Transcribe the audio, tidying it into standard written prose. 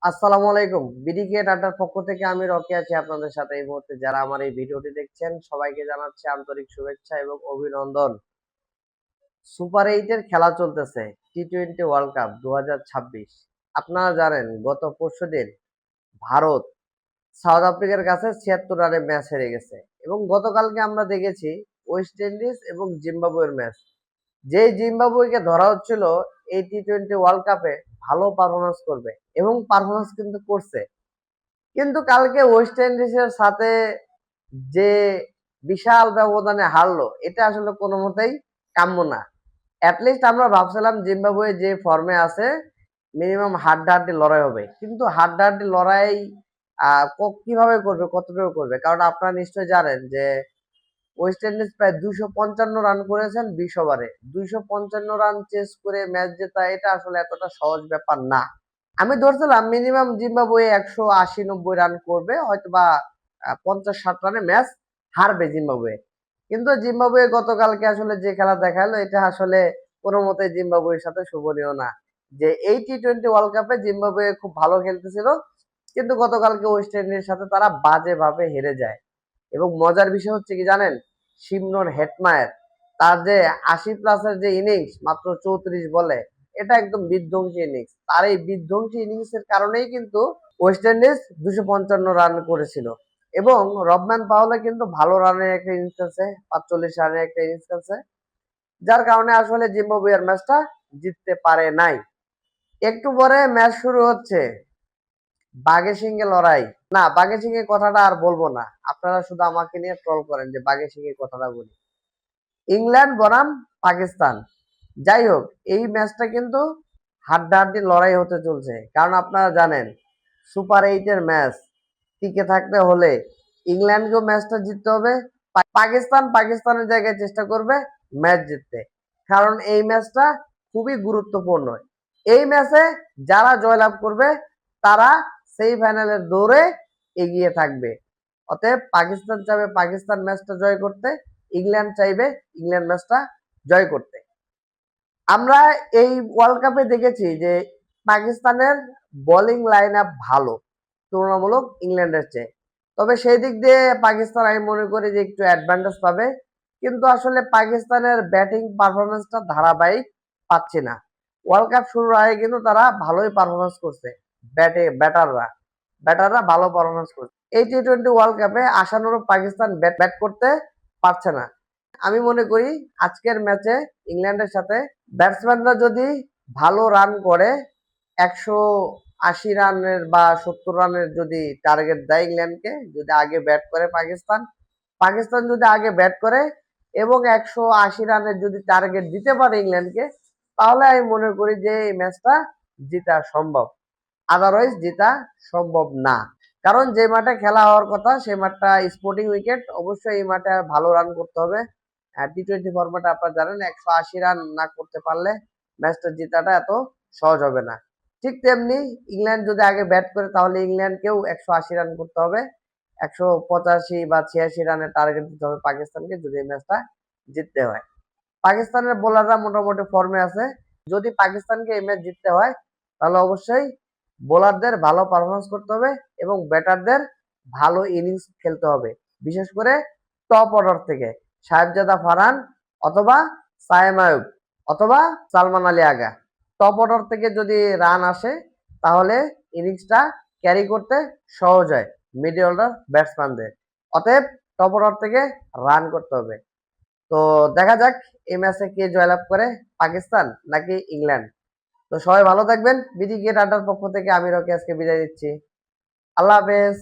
আসসালামু আলাইকুম। বিডিকে ডাটার পক্ষ থেকে আমি রকি আছি আপনাদের সাথে এই মুহূর্তে। যারা আমার এই ভিডিওটি দেখছেন সবাইকে জানাচ্ছি আন্তরিক শুভেচ্ছা এবং অভিনন্দন। সুপার 8 এর খেলা চলতেছে টি-টোয়েন্টি ওয়ার্ল্ড কাপ 2026। আপনারা জানেন গত পরশুদিন ভারত সাউথ আফ্রিকার কাছে 76 রানে ম্যাচ হেরে গেছে এবং গতকালকে আমরা দেখেছি ওয়েস্ট ইন্ডিজ এবং জিম্বাবুয়ের ম্যাচ। যেই জিম্বাবুয়েকে ধরা হচ্ছিল এই টি-টোয়েন্টি ওয়ার্ল্ড কাপে ভালো পারফরমেন্স করবে এবং পারফরমেন্স কিন্তু করছে। কিন্তু কালকে ওয়েস্ট ইন্ডিজের সাথে যে বিশাল ব্যবধানে হারলো এটা আসলে কোনো মতেই কাম্য না। অ্যাটলিস্ট আমরা ভাবছিলাম জিম্বাবুয়ে যে ফর্মে আছে মিনিমাম হাড্ডাহাড্ডি লড়াই হবে, কিন্তু হাড্ডাহাড্ডি লড়াই কিভাবে করবে, কতটুকু করবে? কারণ আপনারা নিশ্চয়ই জানেন যে ওয়েস্ট ইন্ডিজ প্রায় 255 রান করেছেন 20 ওভারে। 255 রান চেস করে ম্যাচ জেতা এটা আসলে এতটা সহজ ব্যাপার না। আমি ধরছিলাম মিনিমাম জিম্বাবুয়ে 180-90 রান করবে, হয়তো বা 50-60 রানে ম্যাচ হারবে জিম্বাবুয়ে। কিন্তু জিম্বাবুয়ে গতকালকে আসলে যে খেলা দেখালো এটা আসলে কোনো মতে জিম্বাবুয়ের সাথে শোভনীয় না। যে এই টি-টোয়েন্টি ওয়ার্ল্ড কাপে জিম্বাবুয়ে খুব ভালো খেলতেছিল, কিন্তু গতকালকে ওয়েস্ট ইন্ডিজের সাথে তারা বাজেভাবে হেরে যায়। এবং মজার বিষয় হচ্ছে কি জানেন, শিমরন হেটমায়ার তার যে 80+ যে ইনিংস মাত্র 34 বলে, এটা একদম বিধ্বংসী ইনিংস। তার এই বিধ্বংসী ইনিংস এর কারণেই কিন্তু ওয়েস্ট ইন্ডিজ 255 রান করেছিল। এবং রবম্যান পাওয়েলে কিন্তু ভালো রানের একটা ইনিংস আছে, 45 রানের একটা ইনিংস আছে, যার কারণে আসলে জিম্বাবুয়ের ম্যাচটা জিততে পারে নাই। একটু পরে ম্যাচ শুরু হচ্ছে, বাঘে সিংহে লড়াই। না, বাঘে সিংহে কথাটা আর বলবো না, আপনারা শুধু আমাকে নিয়ে ট্রল করেন যে বাঘে সিংহে কথাটা বলি। ইংল্যান্ড বনাম পাকিস্তান, যাই হোক এই ম্যাচটা কিন্তু হাড্ডাহাড্ডি লড়াই হতে চলছে। কারণ আপনারা জানেন সুপার 8 এর ম্যাচ টিকে থাকতে হলে ইংল্যান্ডকেও ম্যাচটা জিততে হবে, পাকিস্তানের জায়গায় চেষ্টা করবে ম্যাচ জিততে। কারণ এই ম্যাচটা খুবই গুরুত্বপূর্ণ। এই ম্যাচে যারা জয়লাভ করবে তারা সেমিফাইনালের দৌড়ে এগিয়ে থাকবে। অতএব পাকিস্তান চাইবে পাকিস্তান ম্যাচটা জয় করতে, ইংল্যান্ড চাইবে ইংল্যান্ড ম্যাচটা জয় করতে। আমরা এই ওয়ার্ল্ড কাপে দেখেছি যে পাকিস্তানের বোলিং লাইন আপ ভালো তুলনামূলক ইংল্যান্ডের চেয়ে। তবে সেই দিক দিয়ে পাকিস্তান আমি মনে করি যে একটু অ্যাডভান্টেজ পাবে, কিন্তু আসলে পাকিস্তানের ব্যাটিং পারফরমেন্সটা ধারাবাহিক পাচ্ছি না। ওয়ার্ল্ড কাপ শুরুর আগে কিন্তু তারা ভালোই পারফরমেন্স করছে, ব্যাটাররা ভালো পারফরমেন্স করছে। এই টি-টোয়েন্টি ওয়ার্ল্ড কাপে আশানুরূপ পাকিস্তান ব্যাট করতে পারছে না। আমি মনে করি আজকের ম্যাচে ইংল্যান্ডের সাথে ব্যাটসম্যানরা যদি ভালো রান করে, 180 রানের বা 70 রানের যদি টার্গেট দেয় ইংল্যান্ডকে, যদি আগে ব্যাট করে পাকিস্তান যদি আগে ব্যাট করে এবং 180 রানের যদি টার্গেট দিতে পারে ইংল্যান্ডকে, তাহলে আমি মনে করি যে এই ম্যাচটা জিতা সম্ভব। আদারওয়াইজ জিতা সম্ভব না। কারণ যে মাঠে খেলা হওয়ার কথা সেই মাঠটা স্পোর্টিং উইকেট, অবশ্যই এই মাঠে ভালো রান করতে হবে। টি-টোয়েন্টি ফরম্যাটে আপনারা জানেন 180 রান না করতে পারলে ম্যাচটা জেতাটা এত সহজ হবে না। ঠিক তেমনি ইংল্যান্ড যদি আগে ব্যাট করে তাহলে ইংল্যান্ডকেও 180 রান করতে হবে, 185 বা 86 রানের টার্গেট দিতে হবে পাকিস্তানকে যদি এই ম্যাচটা জিততে হয়। পাকিস্তানের বোলাররা মোটামুটি ফর্মে আছে। যদি পাকিস্তানকে এই ম্যাচ জিততে হয় তাহলে অবশ্যই বোলারদের ভালো পারফরমেন্স করতে হবে এবং ব্যাটারদের ভালো ইনিংস খেলতে হবে। বিশেষ করে টপ অর্ডার থেকে সাহেবজাদা ফারহান অথবা সায়েম আয়ুব অথবা সালমান আলী আগা, টপ অর্ডার থেকে যদি রান আসে তাহলে ইনিংসটা ক্যারি করতে সহজ হয় মিডল অর্ডার ব্যাটসম্যানদের। অতএব টপ অর্ডার থেকে রান করতে হবে। তো দেখা যাক এই ম্যাচে কে জয়লাভ করে, পাকিস্তান নাকি ইংল্যান্ড। তো সবাই ভালো থাকবেন। বিডি গেট আড্ডার পক্ষ থেকে আমি রকি আজকে বিদায় দিচ্ছি। আল্লাহ হাফেজ।